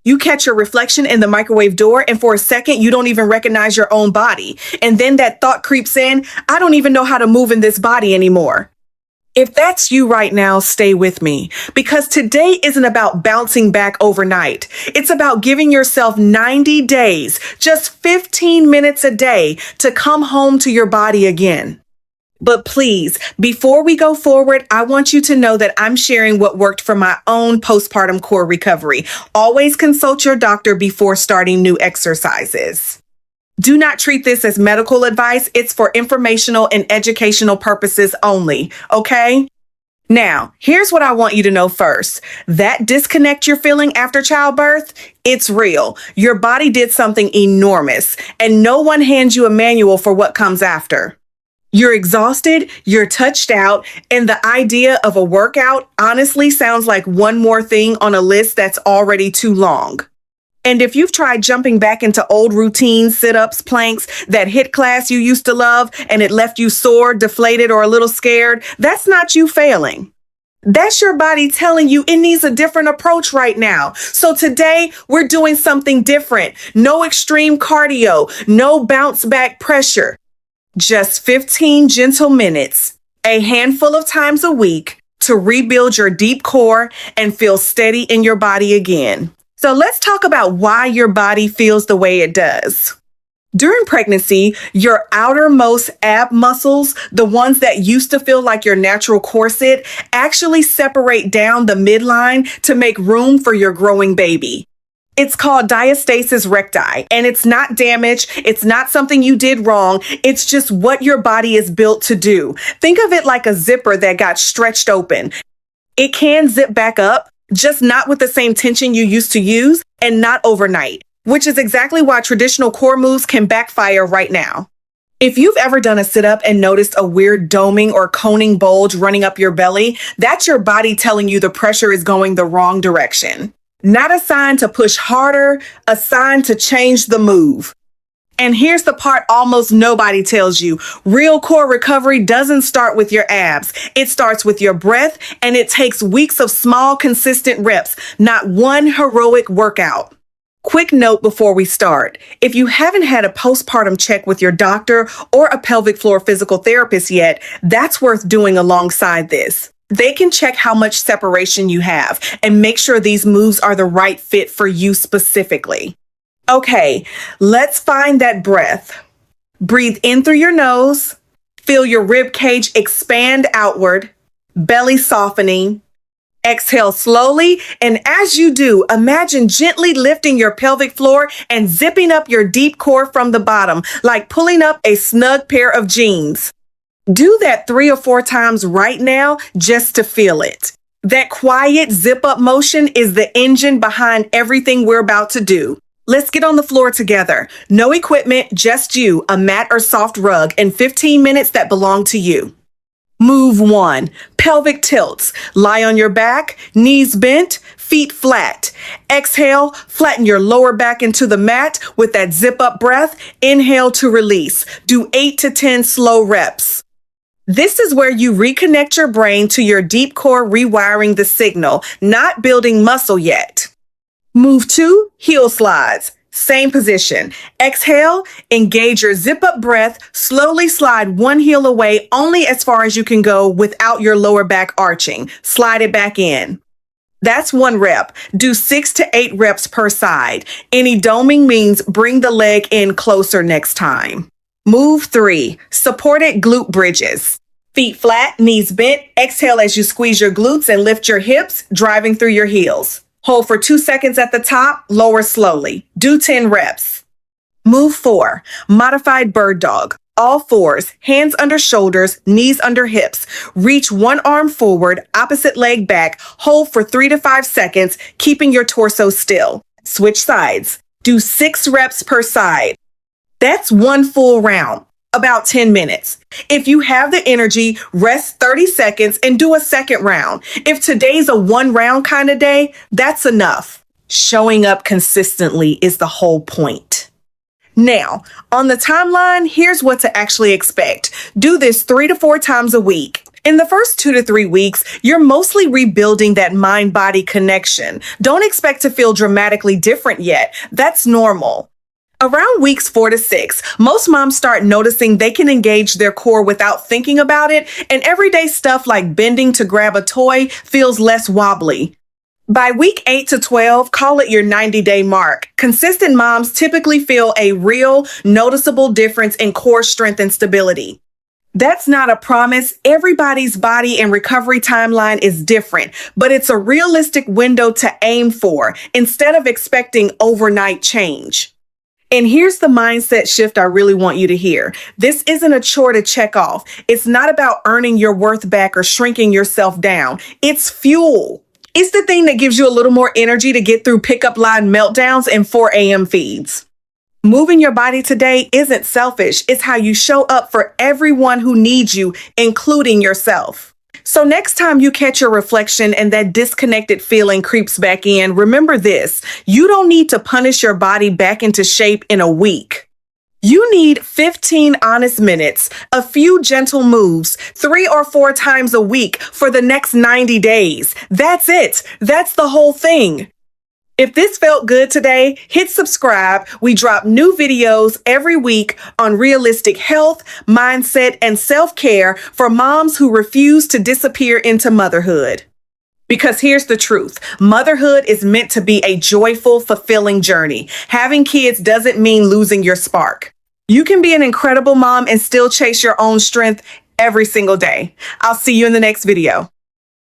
You catch your reflection in the microwave door, and for a second, you don't even recognize your own body. And then that thought creeps in, I don't even know how to move in this body anymore. If that's you right now, stay with me, because today isn't about bouncing back overnight. It's about giving yourself 90 days, just 15 minutes a day, to come home to your body again. But please, before we go forward, I want you to know that I'm sharing what worked for my own postpartum core recovery. Always consult your doctor before starting new exercises. Do not treat this as medical advice. It's for informational and educational purposes only, okay? Now, here's what I want you to know first. That disconnect you're feeling after childbirth, it's real. Your body did something enormous, and no one hands you a manual for what comes after. You're exhausted, you're touched out, and the idea of a workout honestly sounds like one more thing on a list that's already too long. And if you've tried jumping back into old routines, sit-ups, planks, that HIIT class you used to love, and it left you sore, deflated, or a little scared, that's not you failing. That's your body telling you it needs a different approach right now. So today, we're doing something different. No extreme cardio, no bounce back pressure. Just 15 gentle minutes, a handful of times a week, to rebuild your deep core and feel steady in your body again. So let's talk about why your body feels the way it does. During pregnancy, your outermost ab muscles, the ones that used to feel like your natural corset, actually separate down the midline to make room for your growing baby. It's called Diastasis Recti, and it's not damage. It's not something you did wrong. It's just what your body is built to do. Think of it like a zipper that got stretched open. It can zip back up, just not with the same tension you used to use, and not overnight, which is exactly why traditional core moves can backfire right now. If you've ever done a sit-up and noticed a weird doming or coning bulge running up your belly, that's your body telling you the pressure is going the wrong direction. Not a sign to push harder, a sign to change the move. And here's the part almost nobody tells you. Real core recovery doesn't start with your abs. It starts with your breath, and it takes weeks of small, consistent reps, not one heroic workout. Quick note before we start. If you haven't had a postpartum check with your doctor or a pelvic floor physical therapist yet, that's worth doing alongside this. They can check how much separation you have and make sure these moves are the right fit for you specifically. Okay, let's find that breath. Breathe in through your nose. Feel your rib cage expand outward, belly softening. Exhale slowly, and as you do, imagine gently lifting your pelvic floor and zipping up your deep core from the bottom, like pulling up a snug pair of jeans. Do that 3 or 4 times right now just to feel it. That quiet zip-up motion is the engine behind everything we're about to do. Let's get on the floor together. No equipment, just you, a mat or soft rug, and 15 minutes that belong to you. Move 1. Pelvic tilts. Lie on your back, knees bent, feet flat. Exhale, flatten your lower back into the mat with that zip-up breath. Inhale to release. Do 8 to 10 slow reps. This is where you reconnect your brain to your deep core, rewiring the signal, not building muscle yet. Move 2, heel slides. Same position. Exhale, engage your zip-up breath, slowly slide one heel away only as far as you can go without your lower back arching. Slide it back in. That's 1 rep. Do 6 to 8 reps per side. Any doming means bring the leg in closer next time. Move 3, supported glute bridges. Feet flat, knees bent. Exhale as you squeeze your glutes and lift your hips, driving through your heels. Hold for 2 seconds at the top, lower slowly. Do 10 reps. Move 4, modified bird dog. All fours, hands under shoulders, knees under hips. Reach one arm forward, opposite leg back. Hold for 3 to 5 seconds, keeping your torso still. Switch sides. Do 6 reps per side. That's 1 full round, about 10 minutes. If you have the energy, rest 30 seconds and do a second round. If today's a 1 round kind of day, that's enough. Showing up consistently is the whole point. Now, on the timeline, here's what to actually expect. Do this 3 to 4 times a week. In the first 2 to 3 weeks, you're mostly rebuilding that mind-body connection. Don't expect to feel dramatically different yet. That's normal. Around weeks 4 to 6, most moms start noticing they can engage their core without thinking about it, and everyday stuff like bending to grab a toy feels less wobbly. By week 8 to 12, call it your 90-day mark. Consistent moms typically feel a real, noticeable difference in core strength and stability. That's not a promise. Everybody's body and recovery timeline is different, but it's a realistic window to aim for instead of expecting overnight change. And here's the mindset shift I really want you to hear. This isn't a chore to check off. It's not about earning your worth back or shrinking yourself down. It's fuel. It's the thing that gives you a little more energy to get through pickup line meltdowns and 4 a.m. feeds. Moving your body today isn't selfish. It's how you show up for everyone who needs you, including yourself. So next time you catch your reflection and that disconnected feeling creeps back in, remember this: you don't need to punish your body back into shape in a week. You need 15 honest minutes, a few gentle moves, 3 or 4 times a week for the next 90 days. That's it. That's the whole thing. If this felt good today, hit subscribe. We drop new videos every week on realistic health, mindset, and self-care for moms who refuse to disappear into motherhood. Because here's the truth: motherhood is meant to be a joyful, fulfilling journey. Having kids doesn't mean losing your spark. You can be an incredible mom and still chase your own strength every single day. I'll see you in the next video.